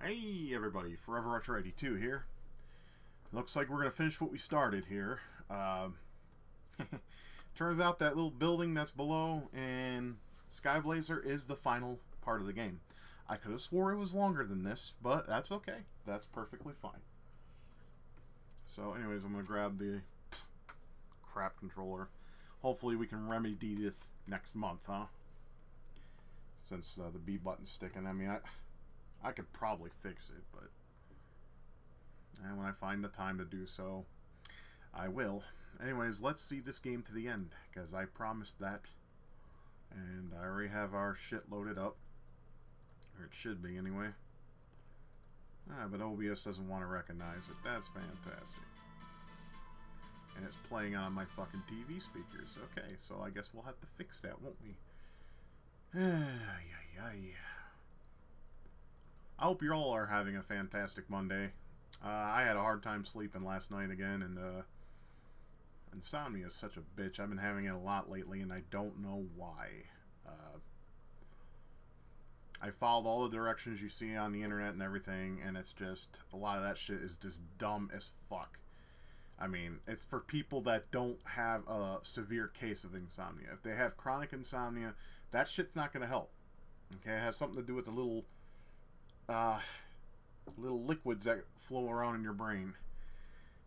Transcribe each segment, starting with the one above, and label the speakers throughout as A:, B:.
A: Hey everybody, Forever Retro 82 here. Looks like we're going to finish what we started here. Turns out that little building that's below in Skyblazer is the final part of the game. I could have swore it was longer than this, but that's okay. That's perfectly fine. So anyways, I'm going to grab the crap controller. Hopefully we can remedy this next month, huh? Since the B button's sticking. I mean, I could probably fix it, but and when I find the time to do so, I will. Anyways, let's see this game to the end, because I promised that. And I already have our shit loaded up. Or it should be, anyway. But OBS doesn't want to recognize it. That's fantastic. And it's playing on my fucking TV speakers. Okay, so I guess we'll have to fix that, won't we? I hope you all are having a fantastic Monday. I had a hard time sleeping last night again, and insomnia is such a bitch. I've been having it a lot lately, and I don't know why. I followed all the directions you see on the internet and everything, and it's just, a lot of that shit is just dumb as fuck. I mean, it's for people that don't have a severe case of insomnia. If they have chronic insomnia, that shit's not going to help. Okay, it has something to do with the little liquids that flow around in your brain.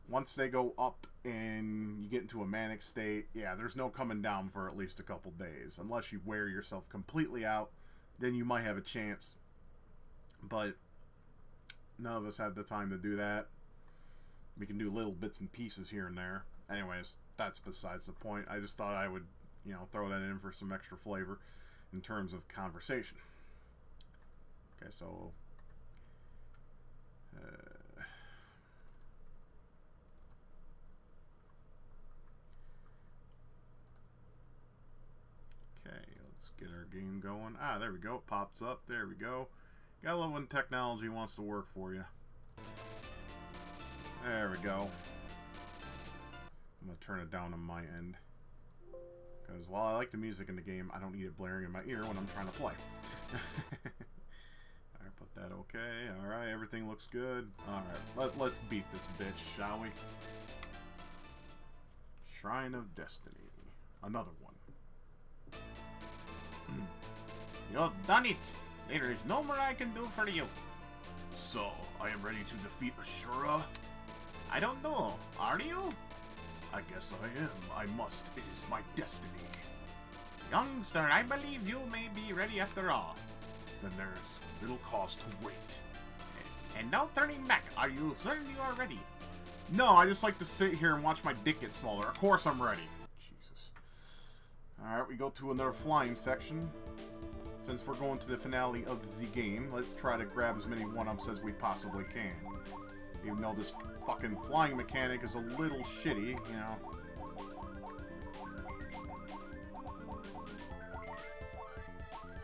A: Once they go up and you get into a manic state, yeah, there's no coming down for at least a couple days. Unless you wear yourself completely out, then you might have a chance. But none of us have the time to do that. We can do little bits and pieces here and there. Anyways, that's besides the point. I just thought I would, you know, throw that in for some extra flavor in terms of conversation. Okay, so okay, let's get our game going. Ah, there we go. It pops up. There we go. Gotta love when technology wants to work for you. There we go. I'm gonna turn it down on my end, because while I like the music in the game, I don't need it blaring in my ear when I'm trying to play. Alright, put that okay. Alright, everything looks good. Alright, let's beat this bitch, shall we? Shrine of Destiny. Another one.
B: You've done it! There is no more I can do for you.
A: So, I am ready to defeat Ashura?
B: I don't know. Are you?
A: I guess I am. I must. It is my destiny.
B: Youngster, I believe you may be ready after all.
A: Then there's little cause to wait.
B: And no turning back. Are you certain you are ready?
A: No, I just like to sit here and watch my dick get smaller. Of course I'm ready. Jesus. Alright, we go to another flying section. Since we're going to the finale of the game, let's try to grab as many 1-ups as we possibly can. Even though this fucking flying mechanic is a little shitty, you know.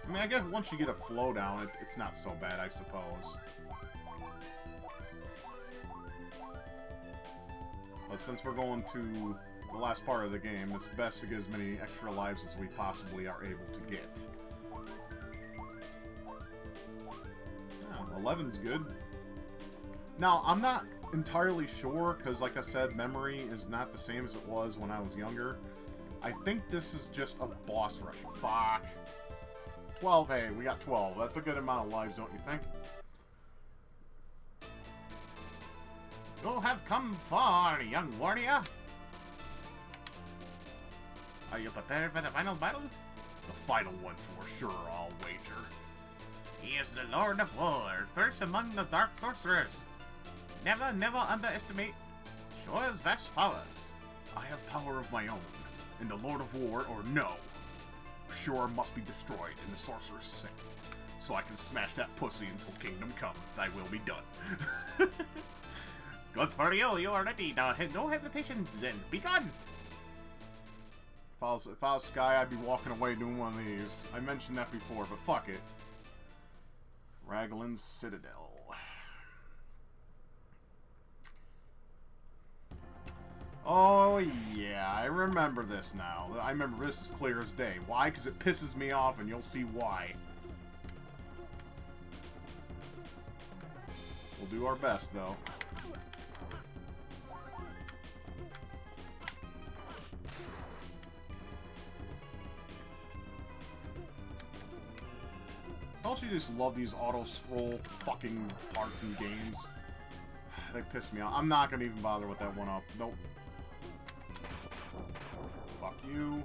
A: I mean, I guess once you get a flow down, it's not so bad, I suppose. But since we're going to the last part of the game, it's best to get as many extra lives as we possibly are able to get. Yeah, 11's good. Now, I'm not entirely sure, because like I said, memory is not the same as it was when I was younger. I think this is just a boss rush. Fuck. 12, hey, we got 12. That's a good amount of lives, don't you think?
B: You have come far, young warrior. Are you prepared for the final battle?
A: The final one for sure, I'll wager.
B: He is the Lord of War, first among the Dark Sorcerers. Never, never underestimate Shura's vast powers.
A: I have power of my own, and the Lord of War, or no. Shura must be destroyed and the sorcerers saved, so I can smash that pussy until kingdom come. Thy will be done.
B: Good for you, you are ready. Now, no hesitations, then. Be gone!
A: If I was Sky, I'd be walking away doing one of these. I mentioned that before, but fuck it. Raglan's Citadel. Oh, yeah, I remember this now. I remember this as clear as day. Why? Because it pisses me off, and you'll see why. We'll do our best, though. Don't you just love these auto-scroll fucking parts in games? They piss me off. I'm not gonna even bother with that one up. Nope. Fuck you.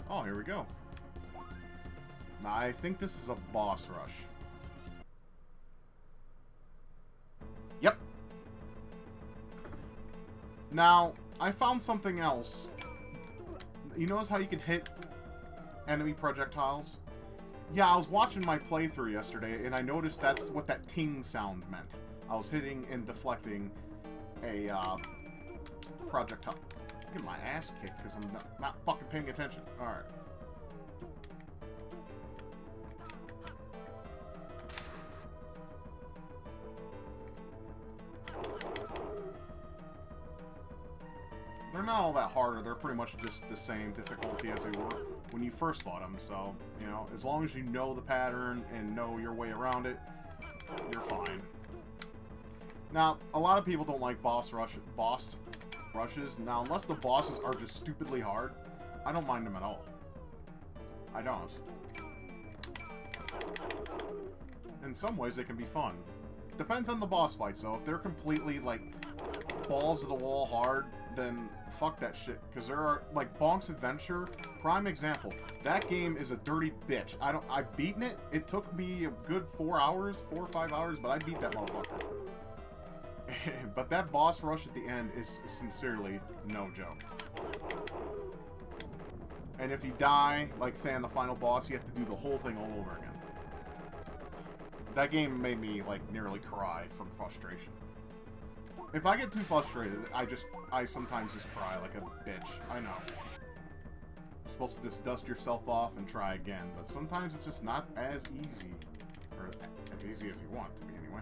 A: Oh, here we go. Now, I think this is a boss rush. Yep. Now, I found something else. You notice how you can hit enemy projectiles? Yeah, I was watching my playthrough yesterday, and I noticed that's what that ting sound meant. I was hitting and deflecting a projectile. I'm getting my ass kicked because I'm not fucking paying attention. Alright. They're not all that harder. They're pretty much just the same difficulty as they were when you first fought them. So, you know, as long as you know the pattern and know your way around it, you're fine. Now, a lot of people don't like boss rushes. Now, unless the bosses are just stupidly hard, I don't mind them at all. I don't. In some ways, they can be fun. Depends on the boss fights, though. If they're completely, like, balls to the wall hard, then fuck that shit. Because there are, like, Bonk's Adventure, prime example. That game is a dirty bitch. I've beaten it. It took me a good 4 or 5 hours, but I beat that motherfucker. But that boss rush at the end is sincerely no joke. And if you die, like say on the final boss, you have to do the whole thing all over again. That game made me like nearly cry from frustration. If I get too frustrated, I sometimes just cry like a bitch. I know. You're supposed to just dust yourself off and try again, but sometimes it's just not as easy. Or as easy as you want it to be anyway.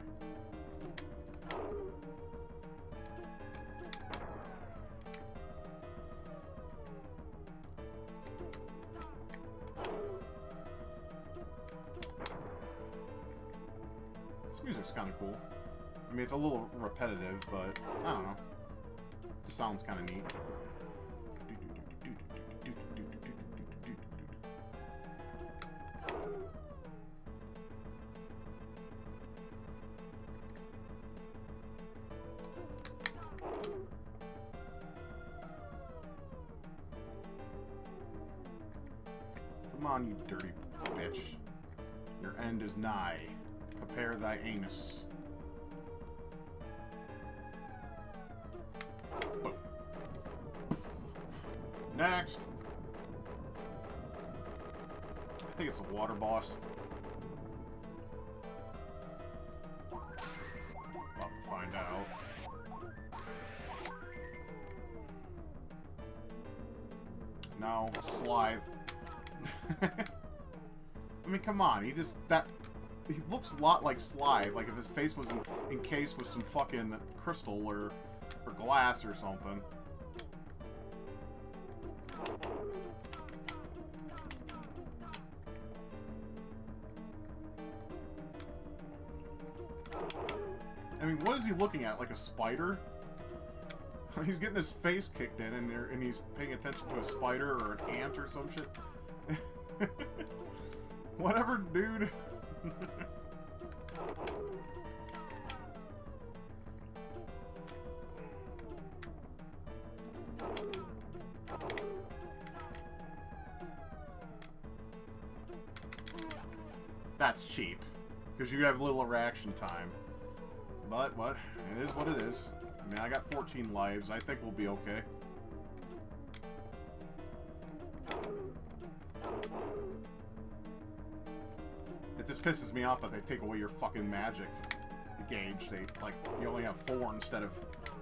A: This music's kind of cool. I mean, it's a little repetitive, but I don't know. It sounds kind of neat. Come on, you dirty bitch. Your end is nigh. Prepare thy anus. Boom. Next. I think it's a water boss. About to find out. No, Slithe. I mean, come on. He looks a lot like Slithe. Like if his face was encased with some fucking crystal or glass or something. I mean, what is he looking at? Like a spider? He's getting his face kicked in, and he's paying attention to a spider or an ant or some shit. Whatever, dude. That's cheap, because you have little reaction time. But, what? It is what it is. I mean, I got 14 lives. I think we'll be okay. It just pisses me off that they take away your fucking magic gauge. They, like, you only have 4 instead of,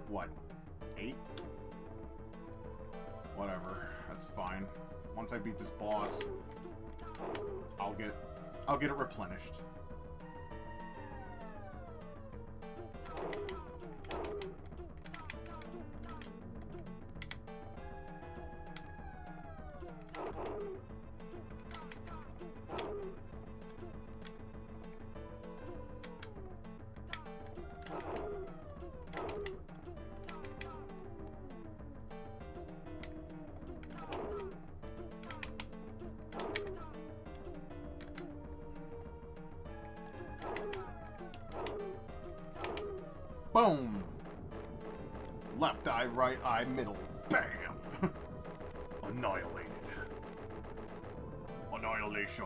A: what, 8? Whatever. That's fine. Once I beat this boss, I'll get it replenished. Boom! Left eye, right eye, middle. Bam! Annihilated. Annihilation.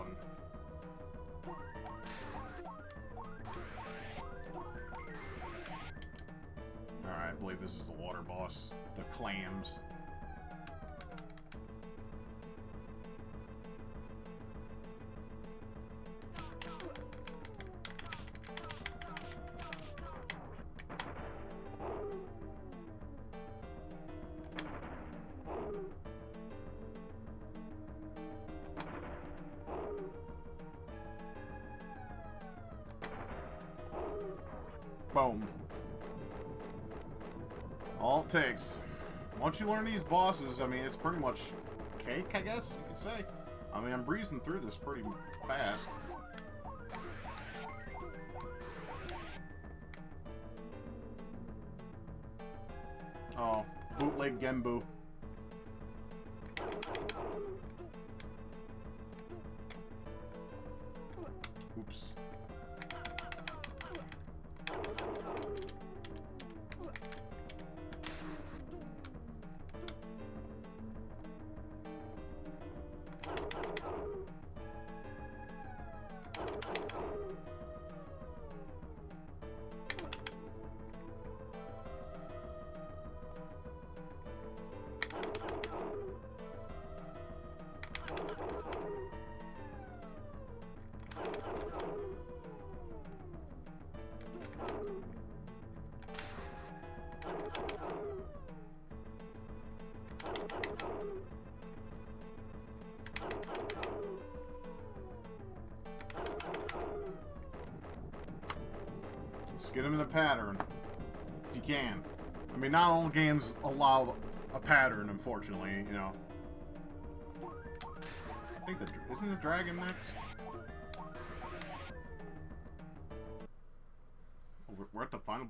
A: Alright, I believe this is the water boss. The clams. Boom. All it takes. Once you learn these bosses, I mean, it's pretty much cake, I guess you could say. I mean, I'm breezing through this pretty fast. Oh, bootleg Genbu. Oops. Just get them in the pattern, if you can. I mean, not all games allow a pattern, unfortunately, you know. I think isn't the dragon next? Oh, we're at the final...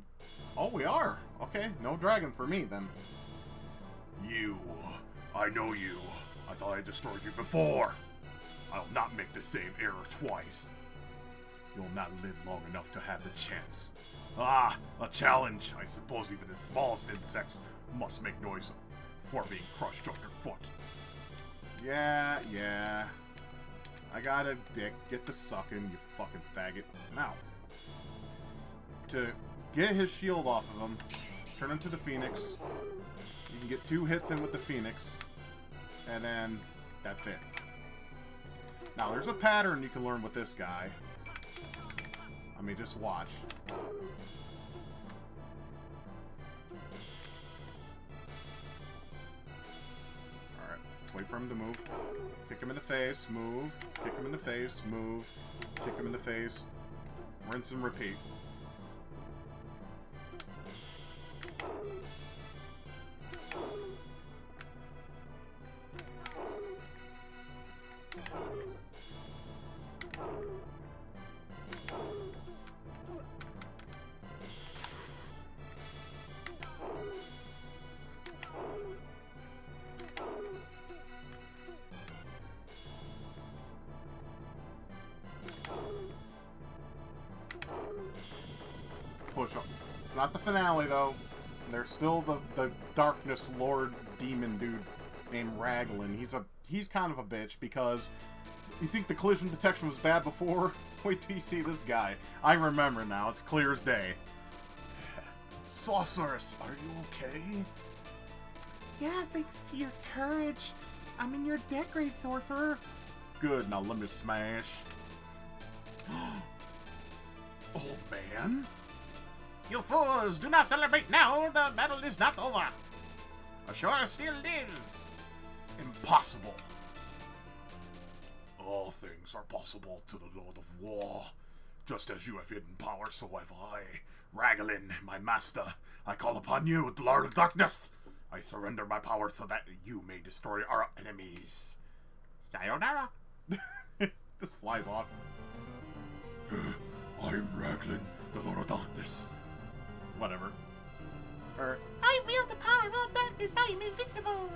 A: Oh, we are! Okay, no dragon for me, then.
C: You. I know you. I thought I destroyed you before. I'll not make the same error twice. You'll not live long enough to have the chance. Ah, a challenge. I suppose even the smallest insects must make noise before being crushed under foot.
A: Yeah. I got a dick. Get the sucking, you fucking faggot. Now, to get his shield off of him, turn into the Phoenix. You can get 2 hits in with the Phoenix, and then that's it. Now, there's a pattern you can learn with this guy. I mean, just watch. Alright, let's wait for him to move. Kick him in the face, move. Kick him in the face, move. Kick him in the face. Rinse and repeat. Push up. It's not the finale, though. There's still the Darkness Lord demon dude named Raglan. He's kind of a bitch because you think the collision detection was bad before? Wait till you see this guy. I remember now. It's clear as day.
C: Sorceress, are you okay?
B: Yeah, thanks to your courage. I'm in your debt, great sorcerer.
A: Good, now let me smash.
C: Old man?
B: You fools, do not celebrate now. The battle is not over. Ashura still lives.
C: Impossible. All things are possible to the Lord of War. Just as you have hidden power, so have I. Raglan, my master, I call upon you, the Lord of Darkness. I surrender my power so that you may destroy our enemies.
B: Sayonara.
A: This flies off.
C: I'm Raglan, the Lord of Darkness.
A: Whatever.
B: I wield the power of all darkness. I am invincible.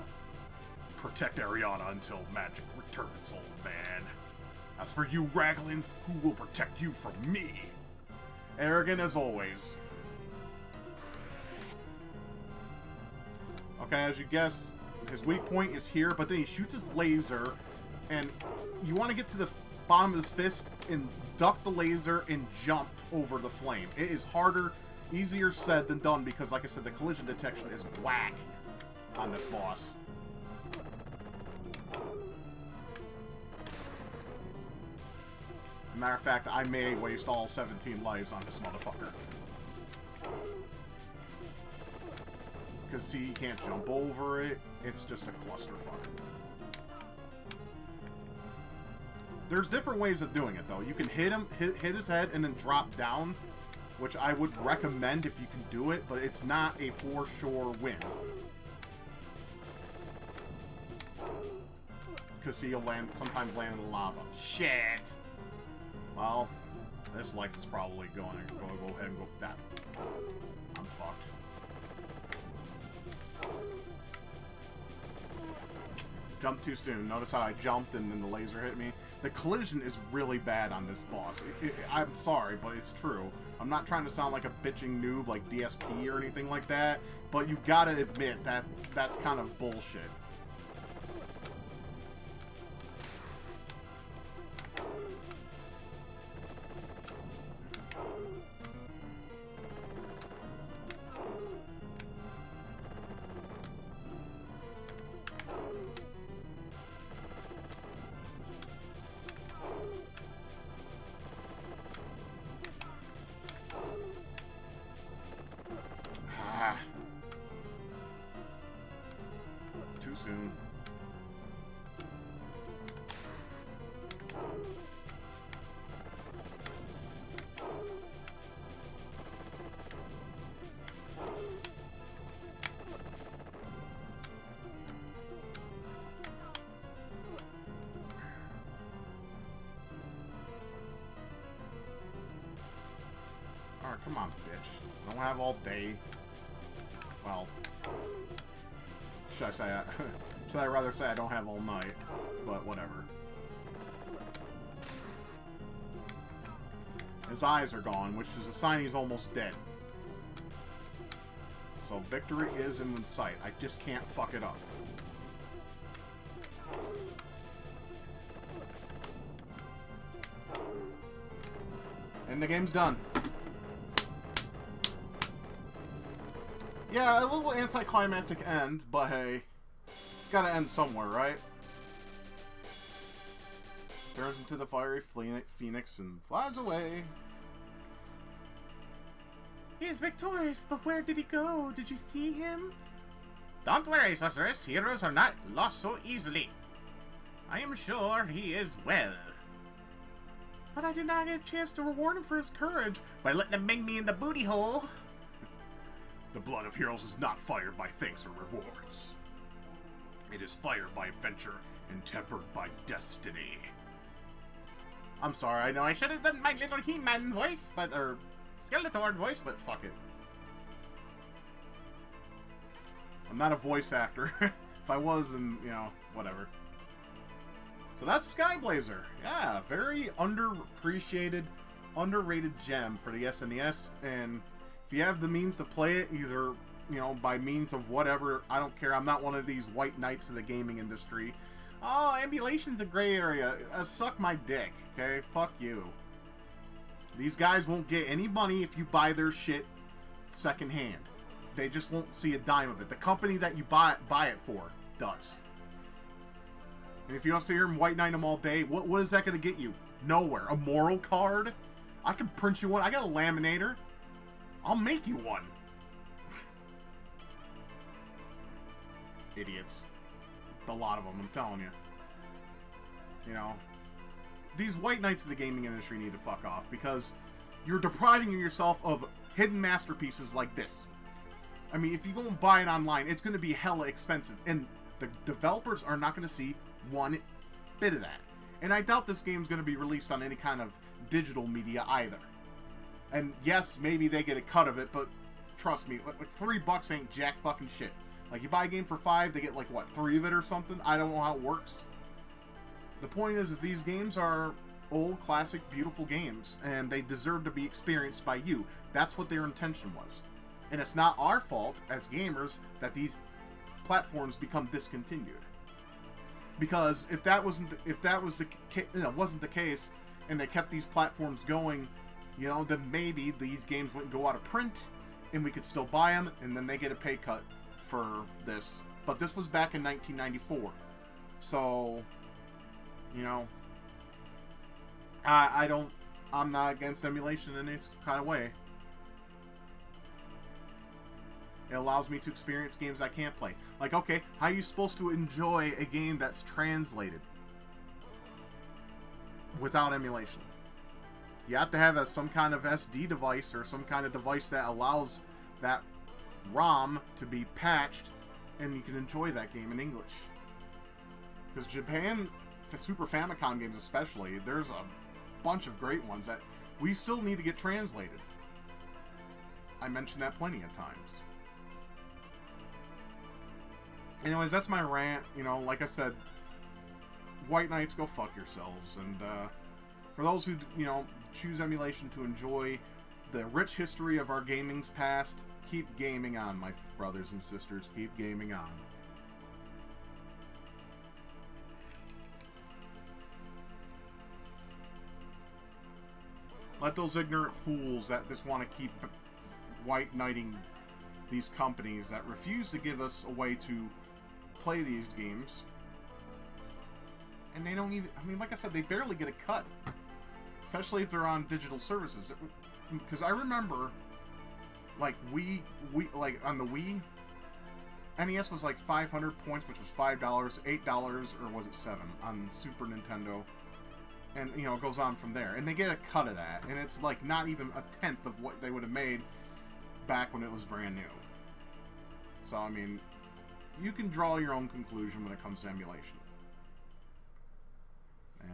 C: Protect Ariana until magic returns, old man. As for you, Raglan, who will protect you from me?
A: Arrogant as always. Okay, as you guess, his weak point is here, but then he shoots his laser, and you want to get to the bottom of his fist and duck the laser and jump over the flame. It is harder, easier said than done, because, like I said, the collision detection is whack on this boss. Matter of fact, I may waste all 17 lives on this motherfucker. Because, see, you can't jump over it. It's just a clusterfuck. There's different ways of doing it, though. You can hit him, hit his head, and then drop down, which I would recommend if you can do it, but it's not a for sure win. Because, see, you'll sometimes land in the lava. Shit! Well, this life is probably going to go ahead and go that. I'm fucked. Jumped too soon. Notice how I jumped and then the laser hit me. The collision is really bad on this boss. I'm sorry, but it's true. I'm not trying to sound like a bitching noob like DSP or anything like that, but you gotta admit that that's kind of bullshit. Too soon. Alright, come on, bitch. I don't have all day. Well, should I rather say I don't have all night, but whatever. His eyes are gone, which is a sign he's almost dead. So victory is in sight. I just can't fuck it up. And the game's done. Yeah, a little anticlimactic end, but hey, it's gotta end somewhere, right? Turns into the fiery phoenix and flies away.
B: He is victorious, but where did he go? Did you see him? Don't worry, sorceress. Heroes are not lost so easily. I am sure he is well. But I did not get a chance to reward him for his courage by letting him bang me in the booty hole.
C: The blood of heroes is not fired by thanks or rewards. It is fired by adventure and tempered by destiny.
A: I'm sorry, I know I should have done my little He-Man voice, or Skeletor voice, but fuck it. I'm not a voice actor. If I was, then, you know, whatever. So that's Skyblazer. Yeah, very underappreciated, underrated gem for the SNES, and if you have the means to play it, either, you know, by means of whatever, I don't care. I'm not one of these white knights of the gaming industry. Oh, emulation's a gray area. Suck my dick, okay? Fuck you. These guys won't get any money if you buy their shit secondhand. They just won't see a dime of it. The company that you buy it for does. And if you don't sit here and white knight them all day, what is that going to get you? Nowhere. A moral card? I can print you one. I got a laminator. I'll make you one. Idiots. A lot of them, I'm telling you. You know, these white knights of the gaming industry need to fuck off, because you're depriving yourself of hidden masterpieces like this. I mean, if you go and buy it online, it's going to be hella expensive, and the developers are not going to see one bit of that. And I doubt this game's going to be released on any kind of digital media either. And yes, maybe they get a cut of it, but trust me, like $3 ain't jack fucking shit. Like, you buy a game for $5, they get like, what, 3 of it or something? I don't know how it works. The point is these games are old, classic, beautiful games, and they deserve to be experienced by you. That's what their intention was. And it's not our fault, as gamers, that these platforms become discontinued. Because if that wasn't wasn't the case, and they kept these platforms going, you know, then maybe these games wouldn't go out of print, and we could still buy them, and then they get a pay cut for this. But this was back in 1994, so you know, I'm not against emulation in its kind of way. It allows me to experience games I can't play. Like, okay, how are you supposed to enjoy a game that's translated without emulation? You have to have some kind of SD device or some kind of device that allows that ROM to be patched, and you can enjoy that game in English. Because Japan, Super Famicom games especially, there's a bunch of great ones that we still need to get translated. I mentioned that plenty of times. Anyways, that's my rant. You know, like I said, White Knights, go fuck yourselves. And for those who, you know, choose emulation to enjoy the rich history of our gaming's past, keep gaming on, my brothers and sisters. Keep gaming on. Let those ignorant fools that just want to keep white knighting these companies that refuse to give us a way to play these games, and they don't even, I mean, like I said, they barely get a cut, especially if they're on digital services. Because I remember, like, we like on the Wii, NES was like 500 points, which was $5, $8, or was it $7 on Super Nintendo, and you know, it goes on from there, and they get a cut of that, and it's like not even a tenth of what they would have made back when it was brand new. So I mean, you can draw your own conclusion when it comes to emulation.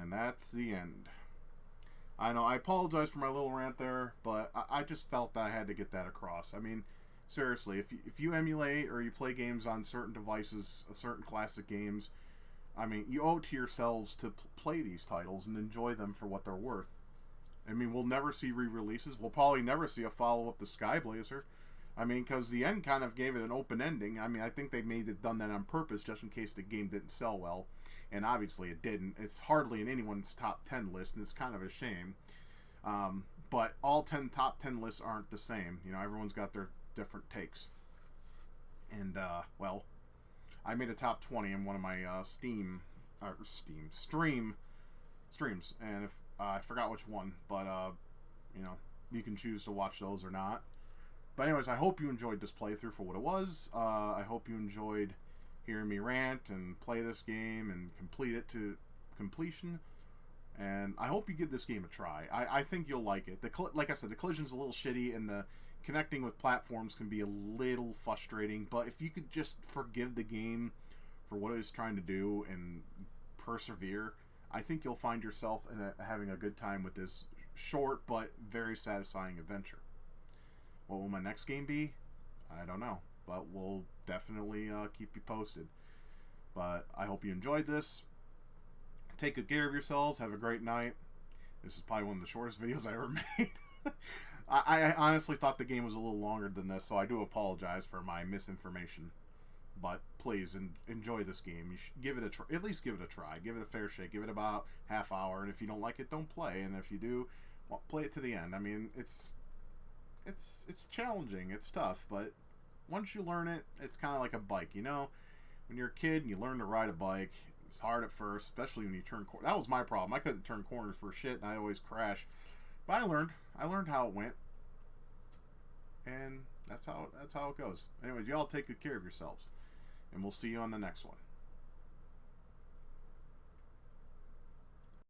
A: And that's the end. I know, I apologize for my little rant there, but I just felt that I had to get that across. I mean, seriously, if you emulate or you play games on certain devices, certain classic games, I mean, you owe it to yourselves to play these titles and enjoy them for what they're worth. I mean, we'll never see re-releases. We'll probably never see a follow-up to Skyblazer. I mean, because the end kind of gave it an open ending. I mean, I think they may have done that on purpose just in case the game didn't sell well. And obviously it didn't. It's hardly in anyone's top 10 list, and it's kind of a shame. But all top 10 lists aren't the same. You know, everyone's got their different takes. And, well, I made a top 20 in one of my streams. And if I forgot which one, but, you know, you can choose to watch those or not. But anyways, I hope you enjoyed this playthrough for what it was. I hope you enjoyed hearing me rant and play this game and complete it to completion. And I hope you give this game a try. I think you'll like it. Like I said, the collision's a little shitty, and the connecting with platforms can be a little frustrating. But if you could just forgive the game for what it was trying to do and persevere, I think you'll find yourself having a good time with this short but very satisfying adventure. What will my next game be? I don't know, but we'll definitely keep you posted. But I hope you enjoyed this. Take good care of yourselves. Have a great night. This is probably one of the shortest videos I ever made. I honestly thought the game was a little longer than this, so I do apologize for my misinformation. But please enjoy this game. You should give it a try. At least give it a try. Give it a fair shake. Give it about half hour. And if you don't like it, don't play. And if you do, well, play it to the end. I mean, it's challenging. It's tough, but once you learn it, it's kind of like a bike. You know, when you're a kid and you learn to ride a bike, it's hard at first, especially when you turn corners. That was my problem. I couldn't turn corners for shit, and I always crash. But I learned how it went, and that's how it goes. Anyways, y'all take good care of yourselves, and we'll see you on the next one.